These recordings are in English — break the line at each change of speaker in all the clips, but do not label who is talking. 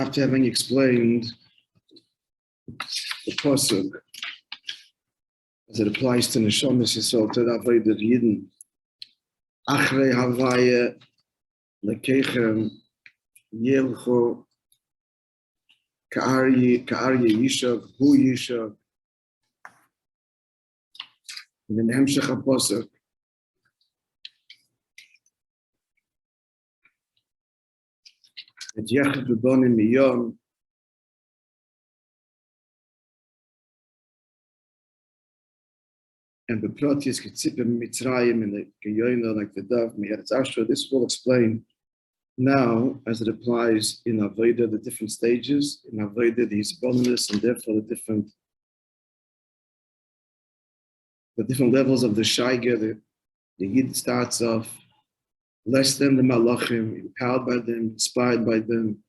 after having explained the pasuk as it applies to Neshamas Yisrael, to the Avodah Yidden, Achrei Havaya Lekechem Yelcho Ka'arye Yishak Hu Yishak. And then Hemshech HaPasuk, Et Yechid B'Bonim Miyom, and B'Protis Ketzipim Mitzrayim, and the Geyoyna, like the dove, Me'eretz Ashur. This will explain now, as it applies in Avodah, the different stages, in Avodah, the Hisbonenus, and therefore the different levels of the Shaiga. The Yid starts off less than the Malachim, empowered by them, inspired by them,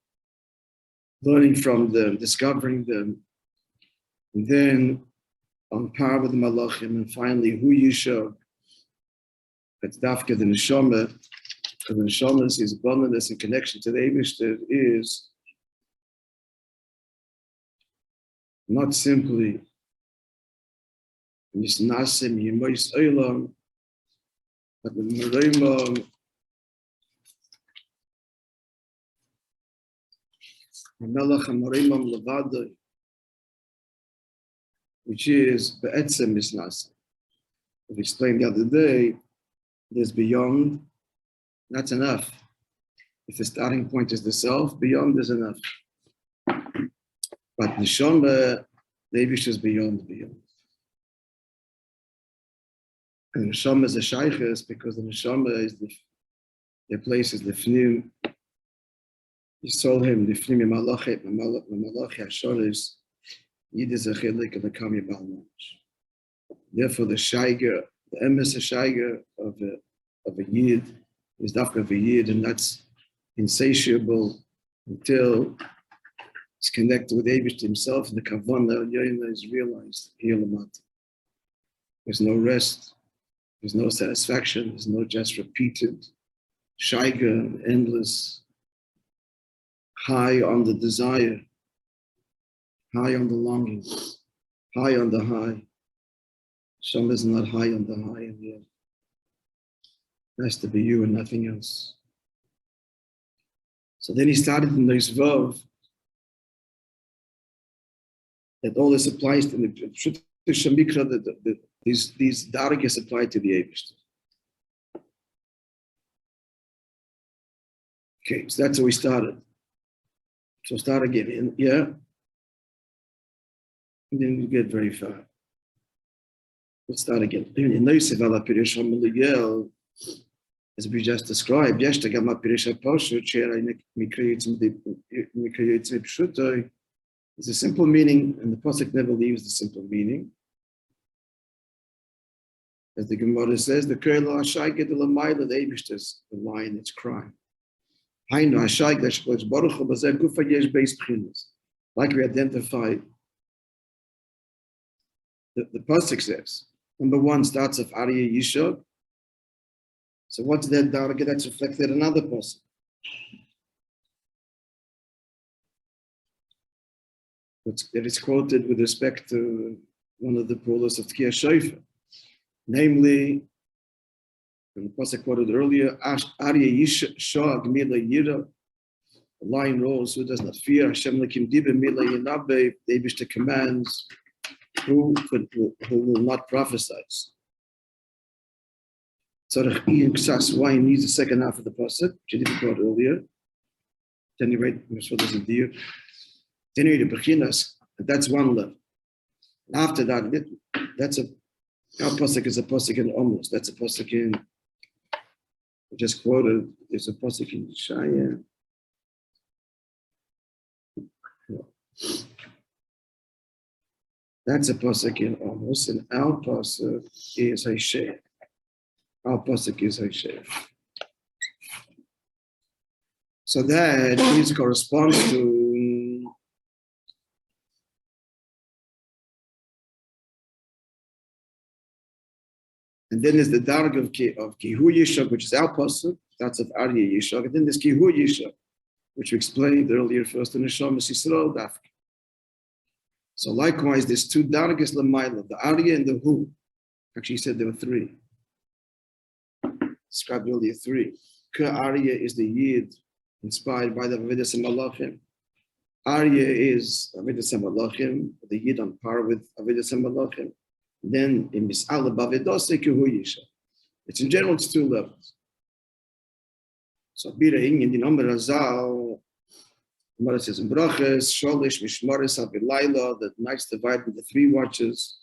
learning from them, discovering them, and then on par with the Malachim, and finally, Hu Yishak, that's Dafka, the Neshama. The Neshama's is abundance and connection to the Eibishter is not simply Misnasim Yemois Olam, but the Meroimam Melech HaMeroimam Levadai, which is Be'etzem Misnasim. We explained the other day, there's beyond. That's enough. If the starting point is the self, beyond is enough. But Neshama, the Eibush is beyond. And Neshama is a shaykhis because the Neshama is their place is Lifnim. You saw him, Lifnim Malachet, Malachet Hashoris, Yid is a chelik of the Kami Balmach. Therefore, the shayga, the emes shayga of a Yid, is dafka of a Yid, and that's insatiable until it's connected with Eibush himself, and the Kavanah Yoyna is realized here lamata. There's no rest, there's no satisfaction, there's no just repeated shaiga, endless, high on the desire, high on the longing, high on the high. Shama is not high on the high in the end. It has to be you and nothing else. So then he started in this Vav that all this applies to the Shamikra, that these dargas apply to the Eibishter. Okay, so that's how we started. So start again, yeah? And then we get very far. Let's start again. In Nitzovim ala Pirish HaMeliel, as we just described, it's a simple meaning, and the pasuk never leaves the simple meaning. As the Gemara says, the Kerla Hashai get the Lamaila, the Eibishter's the lion that's crying. Like we identified, the pasuk says, number one starts of Arya Yishod. So what's that darga that's reflected in another pasuk? That is quoted with respect to one of the pullers of Tkiyah Shofar, namely, in the pasuk quoted earlier, Arya Yishod Mila Yira, the lion roars, who does not fear, Hashem Lakim Diba Mila Yinabe, the Eibishter commands, who will not prophesy. So why he needs the second half of the pasuk, which I didn't quote earlier. Then you write, that's one level. And after that, our pasuk is a pasuk in almost. That's a pasuk in, I just quoted, there's a pasuk in Shaya. That's a pasuk in almost, and our pasuk is h'tshek. Our pasuk is h'tshek. So that needs to correspond to and then there's the darg of Kihu Yishak, which is our pasuk. That's of Arya Yishak, and then there's Kihu Yishak. which we explained earlier, first the Neshama Yisrael Dafka. So likewise, there's two Dargas Lamaila, the Arya and the Hu. Actually, he said there were three. Described earlier three. Ka Arya is the Yid inspired by the Avodas HaMalachim. Arya is Avodas HaMalachim, the Yid on par with Avodas HaMalachim. Then in Mis'ala Bavedose Kehu Yisha. It's in general, it's two levels. So Bira in the number Razal, Gemara says in Brachas, Sholish, Mishmaris, Abilayla, the nights divided into 3 watches.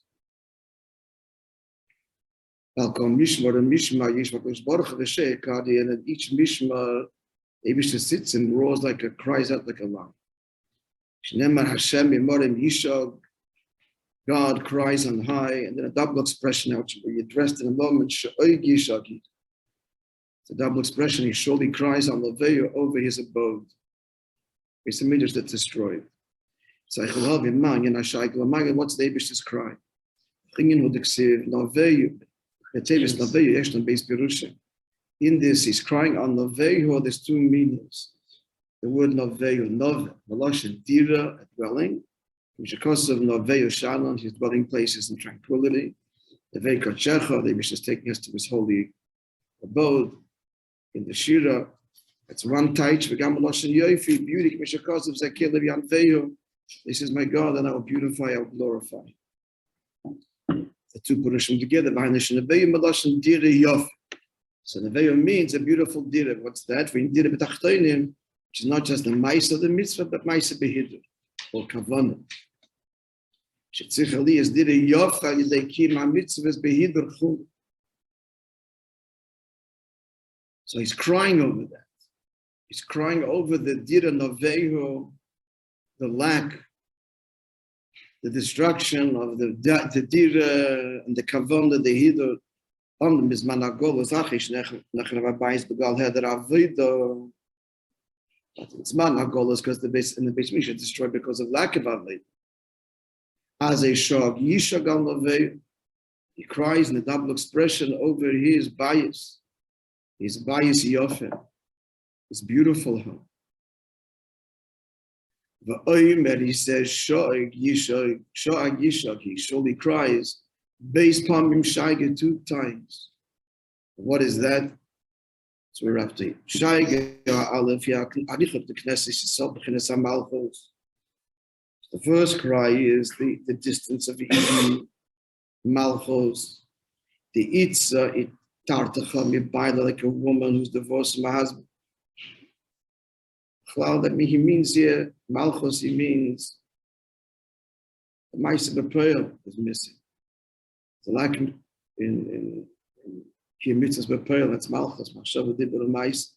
Alkom Mishmar and Mishma, Yishma, Baruch V'Sheikadi, and at each Mishma, Abisha sits and roars like a, cries out like a lion. Shnemar Hashem, Yimorim Yishag, God cries on high, and then a double expression out where you're dressed in a moment, Sha'oig Yishagi. It's a double expression, he surely cries on Leveyo over his abode. It's a midrash that's destroyed. What's the Abish's cry? In this, he's crying on Leveyo. There's 2 meanings. The word Leveyo, Nove, Maloshin, Dira, a dwelling. Because of Leveyo Shalom, his dwelling places in tranquility. Leveyo Kachecha, the Abish is taking us to his holy abode. In the Shira, it's one taich, v'gam Maloshin Yofi, beauty, Mishakos of Zakir Levian Veyo. This is my God, and I will beautify, I will glorify. The 2 Purushim together behind the Shinaveyo Maloshin Dira Yof. So Neveyo means a beautiful Dira. What's that? When Dira B'tachtoinim, which is not just the Maisa of the mitzvah, but Maisa Behidur, or Kavanah. Shetzich Ali is Dira Yof, Yidei Ma mitzvahs Behidur Chum. So he's crying over that. He's crying over the Dira Noveho, the lack, the destruction of the Dira and the Kavanah, the Hidur. On the Mizman Agolos Achish Nechna Rabbi's Begal Heder Avido. It's Man Agolos because the base and the base Misha destroyed because of lack of Avido. As a shog Yishagal Lavei, he cries in a double expression over his bias Yofen, his beautiful home. The Oimer, he says, Shog Yishag, he surely cries. Based upon Shaiga 2 times. What is that? So we're up to Shaiga Aleph Ya'arichot the Knesset itself, B'chinas HaMalchos. The first cry is the distance of Eden, Malchos. The Itza, it tartacha mibaila, like a woman who's divorced from her husband. That he means here, Malchos, he means the Maisa B'Peil is missing. The lack in Kiyum Mitzvahs B'Peil, that's Malchus, Machshava Dibur Mais.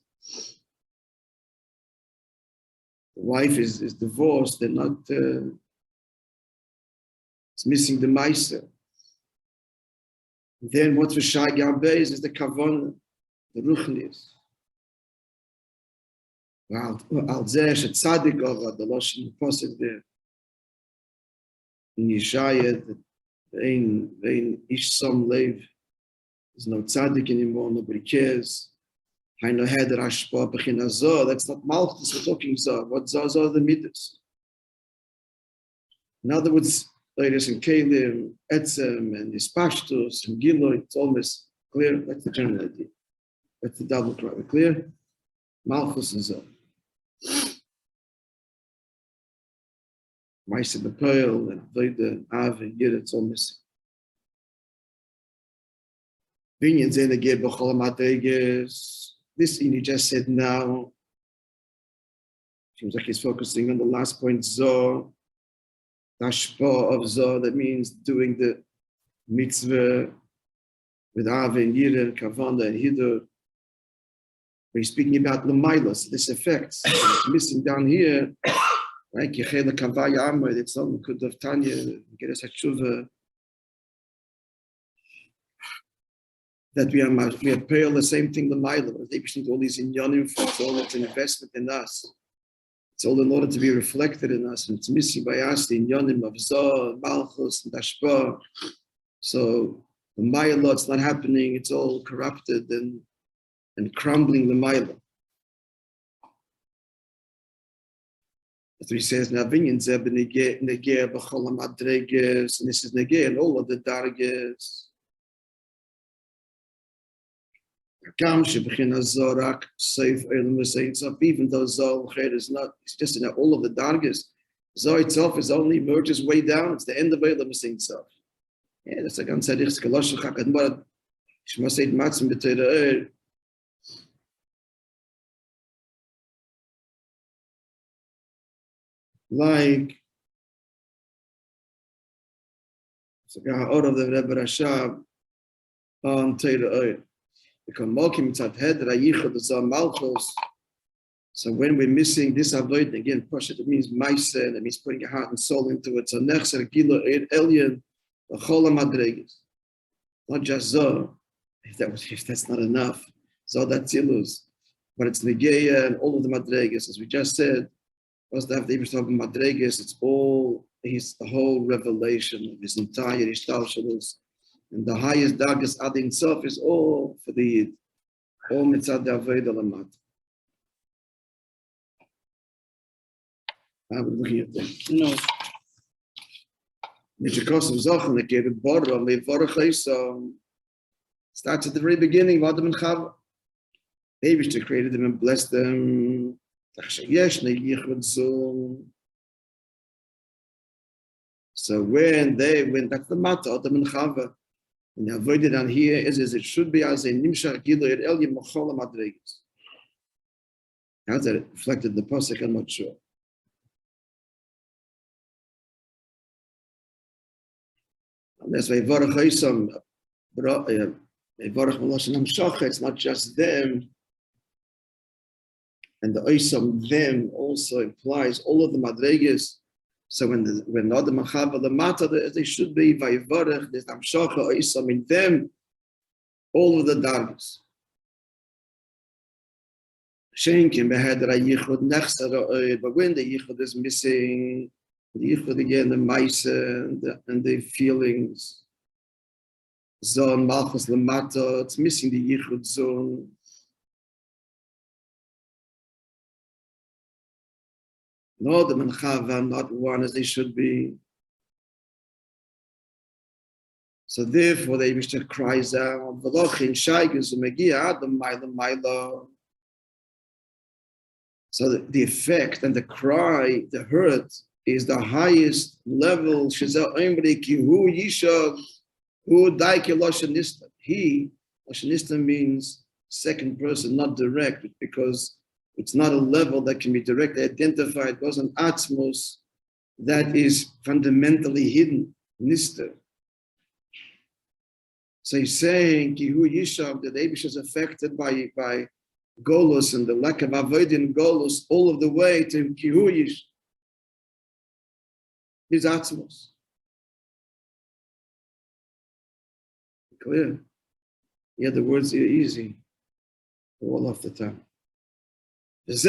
The wife is divorced, they're not, it's missing the Maisa. Then what's for Shai Garbez is the Kavanah, the Ruchnis. Al Zesh, at Tzadik Avad, the Loshin Posed there. In Yeshaya, Vein Ish Som Lev, there's no tzaddik anymore, nobody cares. I know Heder Ashpa B'china Zoh, that's not Malchus, we're talking Zoh. What Zoh? Zoh the Midas. In other words, Leiris and Kalim, Etzem, and Ispashtus, and Gilo, it's almost clear. That's the general idea. That's the double cry. We're clear? Malchus and Zoh. Maisa B'Peil and Veda, Av and Yid, it's all missing. This he just said now. Seems like he's focusing on the last point, Zoh. Tashpa of Zoh, that means doing the mitzvah with Av and Yid and Kavanah and Hidur. But he's speaking about Lamailas, this effect. It's missing down here. Right? Yechela Kavaya Amr, it's not good of Tanya, get us a tshuva. That we are pale, the same thing, the Maila. They need all these inyanim, it's all it's an investment in us. It's all in order to be reflected in us, and it's missing by us the inyanim of Zoh, Malchus, and Dashpa. So the Maila, it's not happening, it's all corrupted and crumbling the Maila. So he says, now Vinyan Zeb Negeh B'chol HaMadreges, and this is Negeh and all of the Darges. Even though Zohar is not, it's just in all of the Darges. Zohar itself is only emerges way down, it's the end of Eilam Sein Sof. Yeah, that's like Ansar Ich Skalosh Chakadmar, Shma Seid Matzim B'Teira. Like, so out of the Rebbe Rashab on Teira. So when we're missing this avoid again, push it means Moishe, that means putting your heart and soul into it. So nechser gilo elyon b'chol hamadreges. Not just zo, if that's not enough, zo that's ilus, but it's negeya and all of the madreges, as we just said. Was the Abdi talking madreges? It's all the whole revelation of his entire ishtalshalus. And the highest darkest adding itself is all for the Yid. All mitzad Avodah Lamat. I'm looking at them. No. Starts at the very beginning of Adam and Chava. Maybe created them and blessed them. So when they went back to the matter, Adam and Chava, and the avoided on here is it should be as a nimshach gilo et el yemachol madreges. How's that reflected in the pasuk? I'm not sure. Unless vayvarach oisam, vayvarach meloshen hamshacha, it's not just them, and the oisam them also implies all of the madreges. So when Adam and Chava the matter, they should be vayvarach, there's hamshacha oisam in them, all of the dargos. Shenkim behedra yichud nechsara, but when the yichud is missing, the yichud again, the Moishe and the feelings, zon malchus lamata, it's missing the yichud zone. Adam and Chava not one as they should be. So therefore, the Eibishter cries out, "V'lochin shaygus u'megia Adam ma'ila." So the effect and the cry, the hurt, is the highest level. Shezel Omri ki hu yishag hu daike loshanista. He, loshanista means second person, not direct, because it's not a level that can be directly identified. It was an atmos that is fundamentally hidden, nista. So he's saying, Kihu Yishab, that Abish is affected by Golus and the lack of avoiding Golus all of the way to Kihu Yish. His atmos. Clear? Yeah, the words are easy. All off the tongue. This is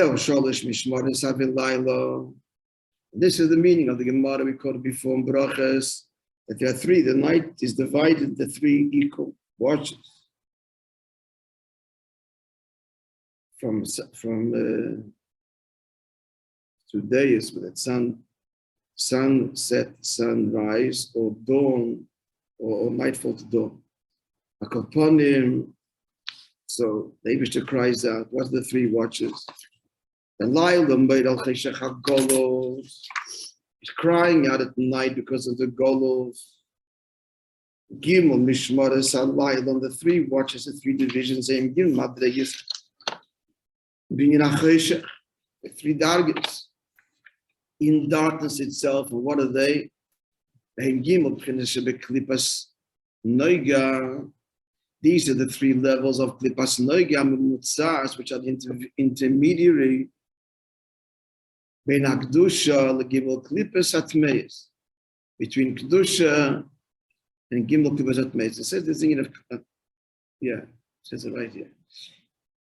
the meaning of the Gemara we quoted before in Brachas, that there are three. The night is divided into three equal watches. From today is with that sunset, sunrise, or dawn, or nightfall to dawn. Akoponim. So the Eibishter cries out, what's the three watches? The Lailam Beid al Cheshach HaGolos. He's crying out at night because of the Golos. Gimel Mishmares HaLailam, the three watches, the three divisions, Gimel Madregis, being in Cheshach, the three dargets. In darkness itself, and what are they? Gimel Pchinesh Beklipas Noiga. These are the three levels of Klipas Noiga Mutzars, which are the intermediary. Ben Akdusha, the Gimel Klipas Atmeis. Between Kedusha and Gimel Klipas Atmeis. It says the thing of, yeah, it says it right here.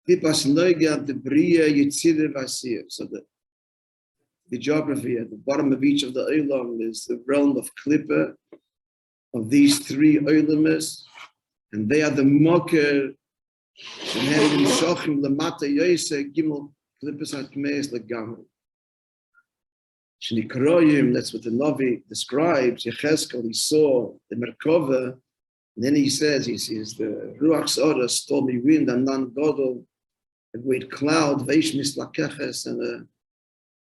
Klipas Noiga, the Bria, Yitzide Vasir. So the geography at the bottom of each of the Olam is the realm of Klippa, of these three Olamis. And they are the mocker, and Shochim Lamata Yose Gimel Klippus Atmeis Legamu. Shnikroyim, that's what the Navi describes. Yecheskel, he saw the Merkava, and then he says, he sees the Ruach Sora, stormy wind, and non godel, a great cloud, Veish Mislakeches,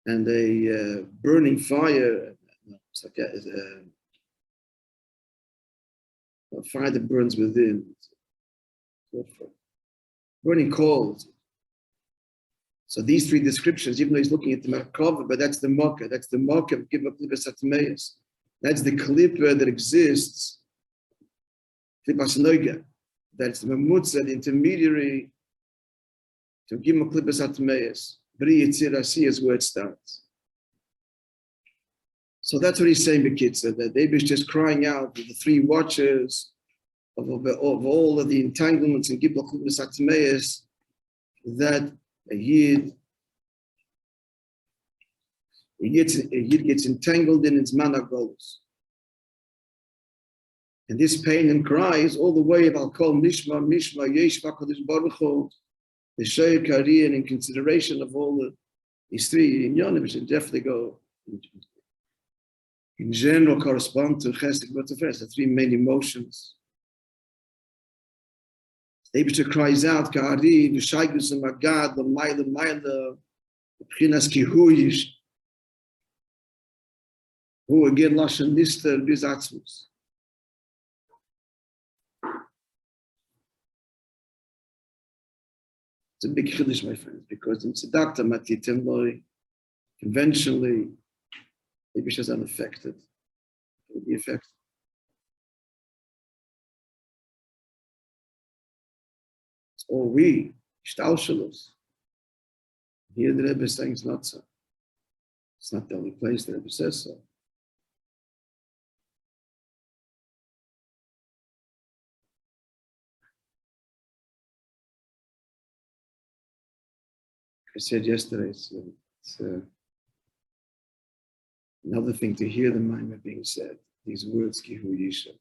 and a burning fire. It's like a fire that burns within. Burning coals. So these three descriptions, even though he's looking at the Merkava, but that's the Mokkah. That's the Mokkah of Kibbutz Klippus Atmeis. That's the Klippa that exists. Klippas Noga. That's the Mamutza, the intermediary to Gimel Klippus Atmeis. Bri Yitzir Asi is where it starts. So that's what he's saying, Bekitza, that David is just crying out with the three watchers of all of the entanglements in Gimel Klippus Atmeis, that a Yid gets entangled in its mana goals. And this pain and cries all the way of Al-Kol Mishma, Yesh V'Kadosh Baruch Hu, the Shei Kari, and in consideration of all these three in Yonim, should definitely go in general correspond to Chesed B'Tefes, the three main emotions. The Eibishter cries out, Kari, V'Shaigus and Magad, the Maila, B'Chinas Kihuyish, who again Lashon Nister, Bizatzmus. It's a big chiddush, my friends, because in Tzedakta Matitem Loi, conventionally, the Eibishter is unaffected. It will be affected. Or we, Shtalshalos. Here the Rebbe is saying it's not so. It's not the only place the Rebbe says so. I said yesterday, it's another thing to hear the Maimah being said, these words, Kihu Yisha.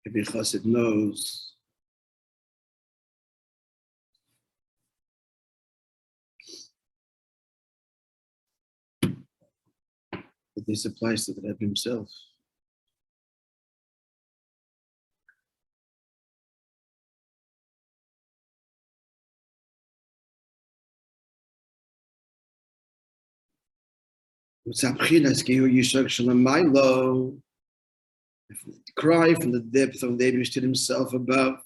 Every chassid knows that this applies to the Rebbe himself. Cry from the depth of the Eibishter himself above.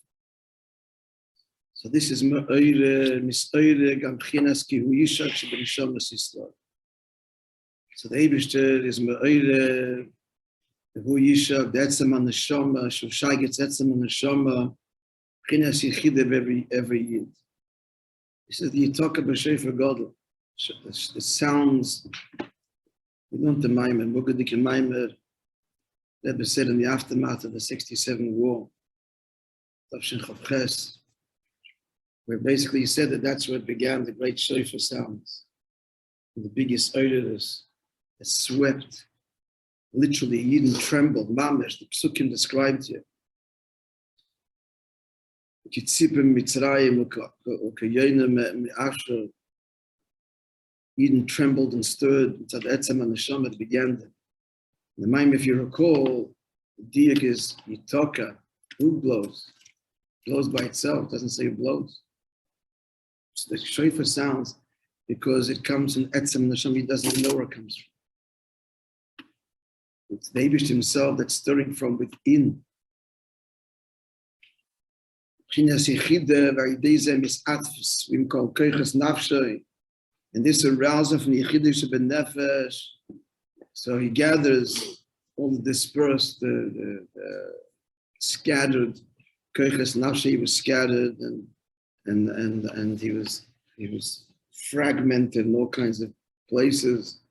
So this is Ma'oire, Mis'oire, Gam B'chinas Ki Hu Yishak Sheb'Neshamas Yisrael. So the Eibishter is Ma'oire, Hu Yishak, that's the Neshama, Shoshai gets that's the Neshama, B'chinas Yichid of every Yid. He says the Yitaka B'Shefer Gadol. The sounds, we don't the Maimah, Mugadik and Maimah, Rebbe said in the aftermath of the 67 war, Tavshin Chav Ches, where basically he said that that's where it began, the great shofar sounds. And the biggest odorous that swept, literally, Yidden trembled, Mamesh, the Psukim described here. Kitzipim Mitzrayim, Ukayonim Me'ashur, Yidden trembled and stirred, Tzad Etzem and Neshama, it began there. The Maim, if you recall, the diak is Yitaka, who blows? Blows by itself, doesn't say it blows. So the shofar sounds because it comes from Etzem Neshama, he doesn't know where it comes from. It's the Eibishter himself that's stirring from within. And this arousal from the Yechidish B'Nefesh. So he gathers all the dispersed, the scattered koiches nafshe. He was scattered and he was fragmented in all kinds of places.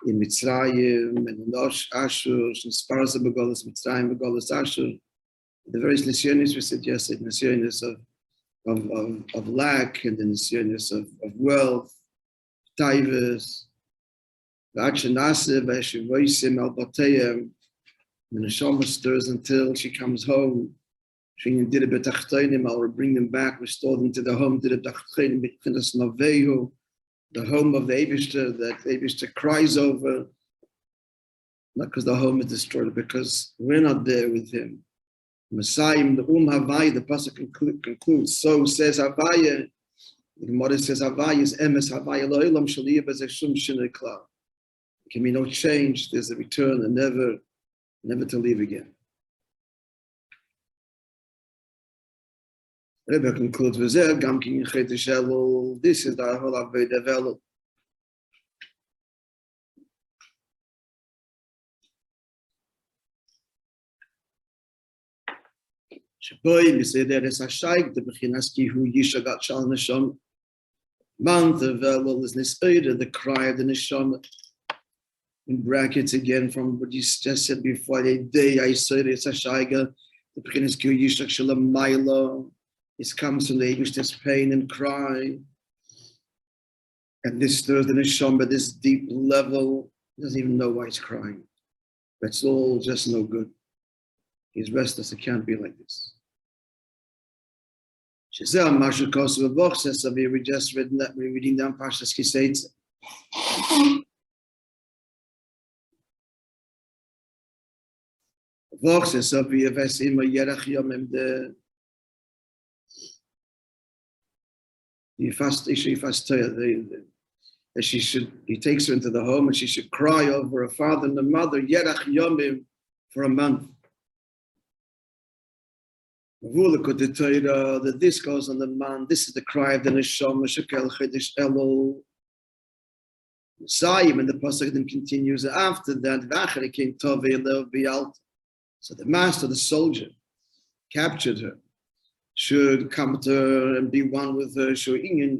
in Mitzrayim, and in Ashur, in Sparza Begolas, Mitzrayim, Begolas, Ashur. The various Nisyonis we said yesterday, Nisyonis of lack, and the Nisyonis of wealth, Taivas, Vachanase, Veshivoisim, Albatayim, and the Neshama stirs until she comes home. She did a betachtoinim, I'll bring them back, restore them to the home, did a betachtoinim, Bitchinas Navehu, the home of the Eibishter, that the Eibishter cries over, not because the home is destroyed, because we're not there with him. Messiah, the Havaya, the pasuk concludes, so says Havaya, the Gemara says Havaya is emes Havaya, lo'ilam shaliyah bezeshum shinei klal. There can be no change, there's a return and never to leave again. Rabbi concludes with that, Gam ki in Chet Elul, this is the whole Avodah of Elul. Shaboy, we say there is a shaykh, the Bechinas ki hu yishagat shal neshama. Month of Elul is Nitzovim, the cry of the neshama. In brackets again from what you just said before, the day I said it's a shaykh, the Bechinas ki hu yishak shalam maila. It comes from the Eibishter's pain and cry. And this stirs the neshama, this deep level, he doesn't even know why he's crying. That's all just no good. He's restless, it can't be like this. We're just reading down Parshas Kiseitz. He takes her into the home and she should cry over her father and the mother, Yerach Yomim, for a month. That this goes on the man, this is the cry of the neshama, Shekel Chedesh Elul. Messiah, and the pasuk then continues after that, so the master, the soldier, captured her, should come to her and be one with her. Here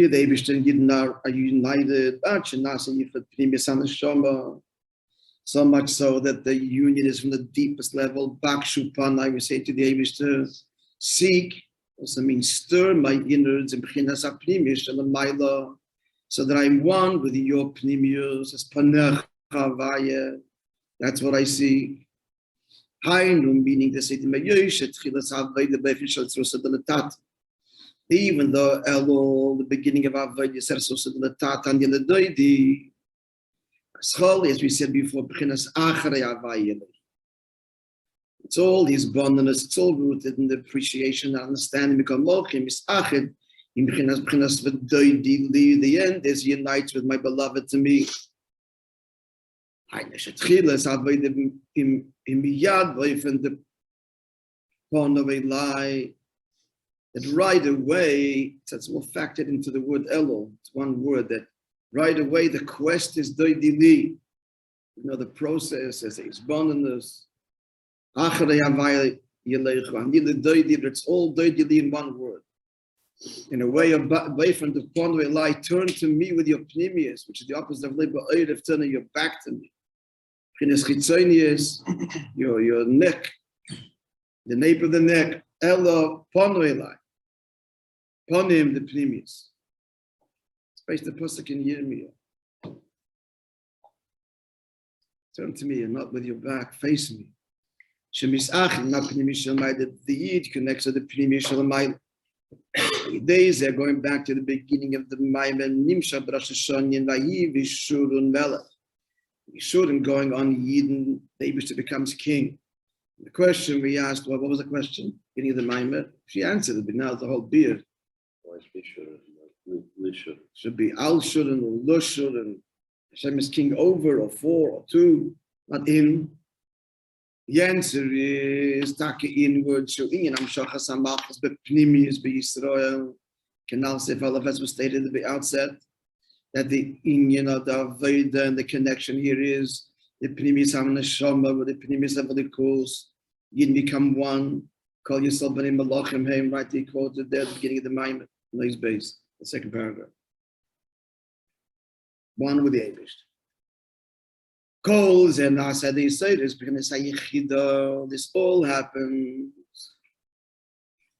the Eibishter and Yidden are united. So much so that the union is from the deepest level. Bakshupanai, we say to the Eibishter, seek, also means stir my innards in Bechinas HaPnimius and the Maila, so that I'm one with your Pnimius, as Panech Havaya. That's what I see. Hainu, meaning the city Moishe, Tchilas Havay, the Befish al Tzrusa de Letat. Even though Elul, the beginning of Havay, is Tzrusa de Letat, and the Doidi, as we said before, Bechinas Acharei Havay. It's all his bondness, it's all rooted in the appreciation and understanding. Because Mochim is Achid, in Bechinas V'Doidi, the end is unites with my beloved to me. That right away, that's all factored into the word Elul. It's one word that right away the quest is doidili. You know, the process is its bondness. It's all doidili in one word. In a way, away from the point where lie, turn to me with your pnimius, which is the opposite of liba of turning your back to me. Your neck, the nape of the neck, Ella Ponwelai. Ponim the pnimius. Space the pasuk in Yirmiyah. Turn to me and not with your back, face me. Shemisach, not pnimius shalmai, that the Yid connects to the pnimius shalmai. Days they're going back to the beginning of the Maimon Nimsha Rosh Hashanah and Vayi Vishurun Melech. Yeshurun going on Yidden, the Eibishter becomes king. The question we asked, well, what was the question? Beginning of the Maimon? She answered it, but now the whole beard.
Why is Vishurun?
Should be Al Shurun or Lushurun. Hashem is king over or for or to, not in. The answer is Taka inward, so in Amshachas Amachas Bepnimius B'Yisrael. Canal Sefalav, as was stated at the outset, that the union of the Aveda and the connection here is the Pnimis HaNeshama with the Pnimis HaVelikos. You become one. Call yourself B'nai Malachim Heim, right? They quoted there at the beginning of the Maimon, nice base, the second paragraph. one with the Eibush. Calls and I said they say this because this all happens.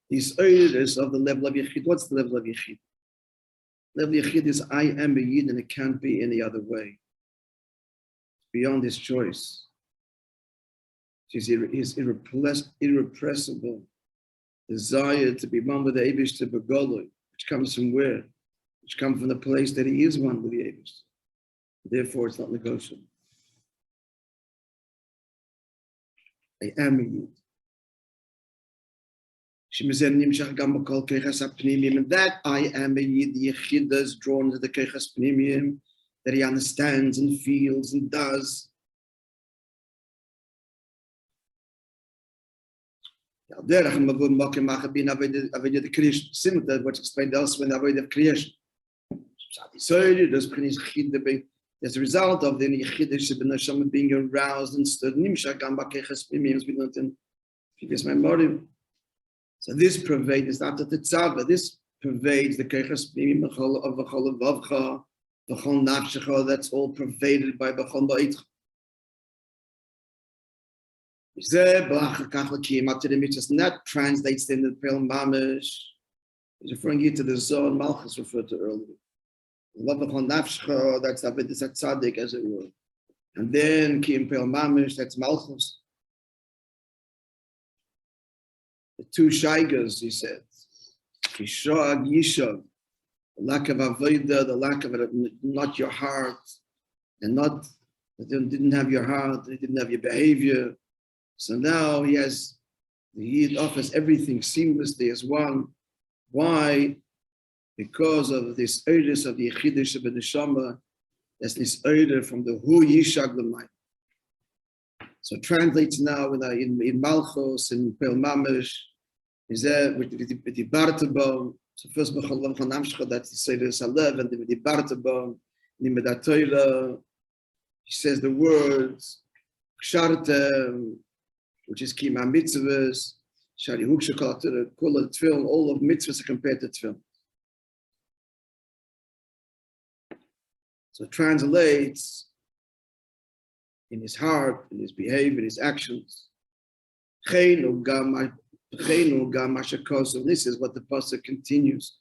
These areas of the level of Yechid. What's the level of Yechid? Level of Yechid is I am a Yid and it can't be any other way. Beyond his choice. His irrepressible desire to be one with the Eibush to Begoloi, which comes from where? Which comes from the place that he is one with the Eibush. Therefore, it's not negotiable. I am a Yid. And that I am a Yid, the Yechid is drawn to the Keichas Pnimiyim, that he understands and feels and does. Similar to what's explained elsewhere in the Avodah of creation. As a result of the Yechid being aroused and stirred, we learned in previous memory. So this pervades not the tzava. This pervades the keichas pnimim of v'chol vavcha, v'chol nafshecha. That's all pervaded by v'chol ba'itcha. And that translates in the Pel Mamish. He's referring here to the Zohar Malchus referred to earlier. V'chol nafshecha. That's avedis tzaddik, as it were. And then ki in Pel Mamish. That's Malchus. The two shaigas, he said, Kishag Yishav, the lack of avodah, the lack of it, not your heart, and not, didn't have your heart, he didn't have your behavior. So now he offers everything seamlessly as one. Why? Because of this eidus of the Yechidish of the Neshama, that's this eidur from the Hu Yishag L'mayim. So it translates now in Malchus, in Pel Mamish, is there with the Bartabon. So first, that's the Seder Salev, and then with the Bartabon, Nimedat Torah, he says the words, Kshartem, which is Kima Mitzvahs, Shari Huksha Kula Tfilm, all of mitzvahs are compared to Tfilm. So it translates in his heart, in his behavior, in his actions. This is what the pasuk continues.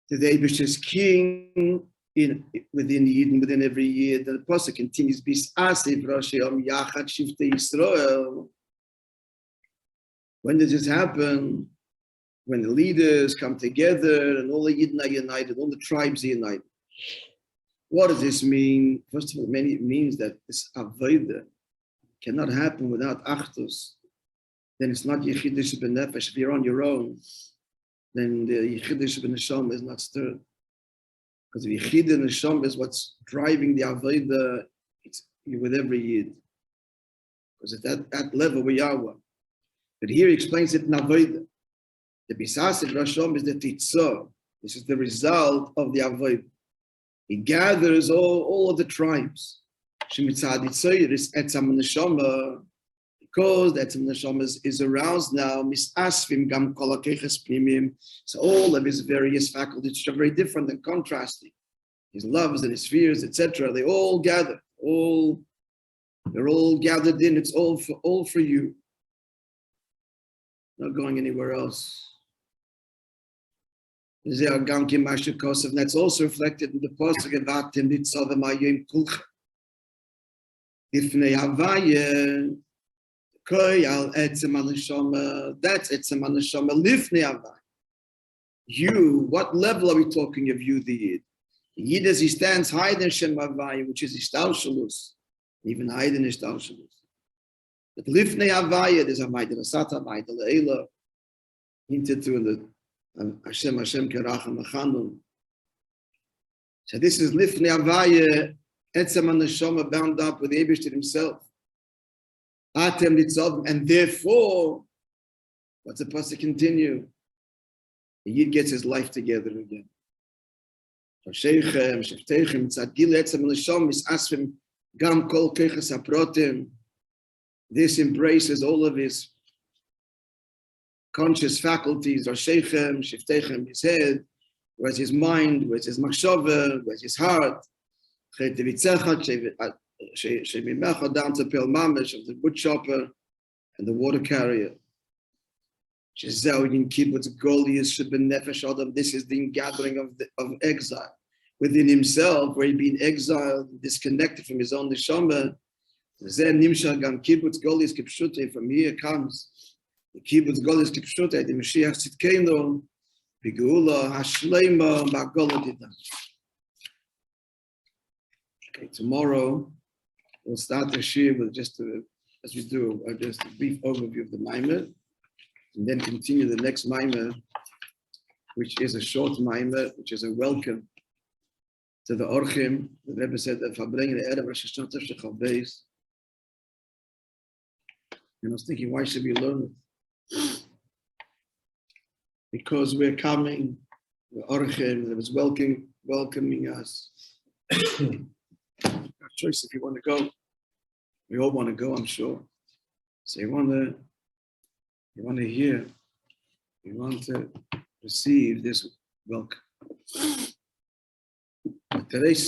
Today, which is king within Eden, within every year. The pasuk continues. When does this happen? When the leaders come together and all the Yidden are united, all the tribes are united. What does this mean? First of all, it means that this avodah cannot happen without achdus. Then it's not yechidish b'nefesh. If you're on your own, then the yechidish b'neshama is not stirred. Because the yechidish b'neshama is what's driving the avodah. It's with every yid. Because at that level we are one. But here he explains it in avodah. The bisasik rashom is the titzah. This is the result of the avodah. He gathers all of the tribes. Because the Etzem Neshama is aroused now. So all of his various faculties, which are very different and contrasting, his loves and his fears, etc., they all gather. They're all gathered in. It's all for you. Not going anywhere else. And that's also reflected in the pasuk of Atem, Nitzovim ayim kulcha. Ifnei Havaya, Koy al Etzem Anashama, that's Etzem Anashama, Lifnei Havaya. You, what level are we talking of you, the Yid? The Yid as he stands higher than Shem Havaya, which is Ishtalshalus, even higher than Ishtalshalus. But Lifnei Havaya, there's a Maida Rasata, Maida Le'ela, hinted to in the Hashem Keracham Achanun. So this is Lifnei Havaya, Etzem Neshama bound up with the Eibishter himself. Atem Nitzovim, and therefore, what's the pasuk continue? The Yid gets his life together again. This embraces all of his conscious faculties, Roshechem, Shiftechem, his head, Where's his mind? Where's his machshava? Where's his heart? Down to Pil Mamish of the wood chopper and the water carrier. This is the gathering of exile within himself, where he'd been exiled, disconnected from his own neshama. From here comes the kibbutz golis kipshutei, the Mashiach Tzidkeinu, B'geula Hashleima Ba'gola Didam. Okay, tomorrow we'll start the shir with just as we do, just a brief overview of the Maimer, and then continue the next Maimer, which is a short Maimer, which is a welcome to the Orchim. The Rebbe said that Fabring the Erev Rosh Hashanah Teshach Beis. And I was thinking, why should we learn it? Because we're coming, the Orchim that was welcoming us. Our choice if you want to go. We all want to go, I'm sure. So you want to hear, you want to receive this welcome. Today's